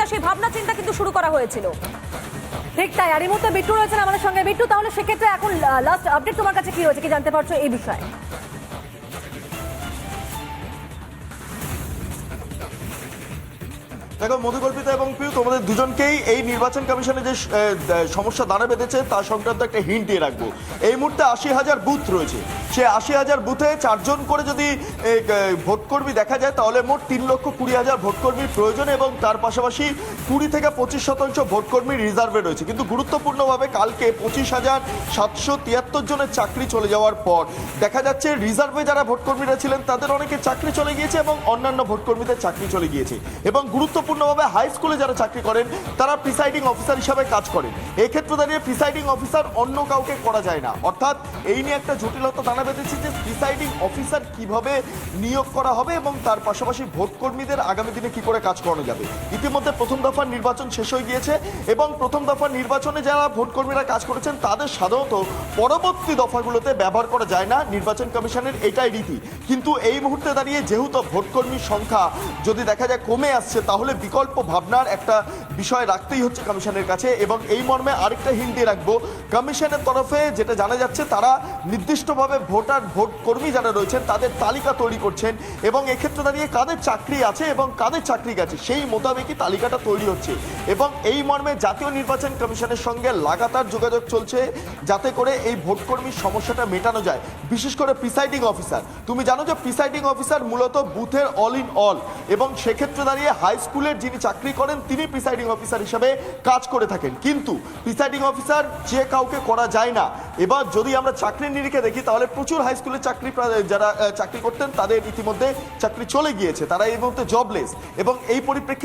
সেই ভাবনা চিন্তা কিন্তু শুরু করা হয়েছিল। ঠিক তাই। আর এই মুহূর্তে বিট্টু রয়েছেন আমাদের সঙ্গে। বিট্টু, তাহলে সেক্ষেত্রে এখন লাস্ট আপডেট তোমার কাছে কি রয়েছে, কি জানতে পারছো এই বিষয়ে? দেখো মধুকল্পিতা এবং পিউ, তোমাদের দুজনকেই এই নির্বাচন কমিশনে যে সমস্যা দাঁড়া বেঁধেছে তার সংক্রান্ত একটা হিন্ট দিয়ে রাখবো। এই মুহূর্তে ৮০,০০০ বুথ রয়েছে। সে ৮০,০০০ বুথে 4 জন করে যদি ভোটকর্মী দেখা যায় তাহলে মোট ৩,২০,০০০ ভোটকর্মীর প্রয়োজন এবং তার পাশাপাশি 20 থেকে 25% ভোটকর্মী রিজার্ভে রয়েছে। কিন্তু গুরুত্বপূর্ণভাবে কালকে 25,৭73 জনের চাকরি চলে যাওয়ার পর দেখা যাচ্ছে রিজার্ভে যারা ভোটকর্মীরা ছিলেন তাদের অনেকে চাকরি চলে গিয়েছে এবং অন্যান্য ভোটকর্মীদের চাকরি চলে গিয়েছে। এবং গুরুত্বপূর্ণভাবে হাই স্কুলে যারা চাকরি করেন তারা প্রিসাইডিং অফিসার হিসাবে কাজ করেন। এই ক্ষেত্রে দাঁড়িয়ে প্রিসাইডিং অফিসার অন্য কাউকে করা যায় না। অর্থাৎ এই নিয়ে একটা জটিলতা দানা বেঁধেছে যে প্রিসাইডিং অফিসার কিভাবে নিয়োগ করা হবে এবং তার পাশাপাশি ভোটকর্মীদের আগামী দিনে কি করে কাজ করানো যাবে। ইতিমধ্যে প্রথম দফার নির্বাচন শেষ হয়ে গিয়েছে এবং প্রথম দফার নির্বাচনে যারা ভোটকর্মীরা কাজ করেছেন তাদের সাধারণত পরবর্তী দফাগুলোতে ব্যবহার করা যায় না, নির্বাচন কমিশনের এটাই রীতি। কিন্তু এই মুহূর্তে দাঁড়িয়ে যেহেতু ভোটকর্মীর সংখ্যা যদি দেখা যায় কমে আসছে তাহলে বিকল্প ভাবনার একটা বিষয় রাখতেই হচ্ছে কমিশনের কাছে। এবং এই মর্মে আরেকটা হিন্ট দিয়ে রাখবো, কমিশনের তরফে যেটা জানা যাচ্ছে তারা নির্দিষ্টভাবে ভোটকর্মী যারা রয়েছেন তাদের তালিকা তৈরি করছেন এবং এক্ষেত্রে দাঁড়িয়ে কাদের চাকরি আছে এবং কাদের চাকরি গেছে সেই মোতাবেকই তালিকাটা তৈরি হচ্ছে। এবং এই মর্মে জাতীয় নির্বাচন কমিশনের সঙ্গে লাগাতার যোগাযোগ চলছে যাতে করে এই ভোটকর্মীর সমস্যাটা মেটানো যায়, বিশেষ করে প্রিসাইডিং অফিসার। তুমি জানো যে প্রিসাইডিং অফিসার মূলত বুথের অল ইন অল এবং সেক্ষেত্রে দাঁড়িয়ে হাই স্কুলের যিনি চাকরি করেন তিনি প্রিসাইডিং অফিসার হিসেবে কাজ করে থাকেন। কিন্তু প্রিসাইডিং অফিসার যে কাউকে করা যায় না। এবার যদি আমরা চাকরির নিরিখে দেখি তাহলে প্রচুর হাই স্কুলের যারা চাকরি করতেন তাদের ইতিমধ্যে চাকরি চলে গিয়েছে, তারা এই মুহূর্তে জবলেস। এবং এই পরিপ্রেক্ষিতে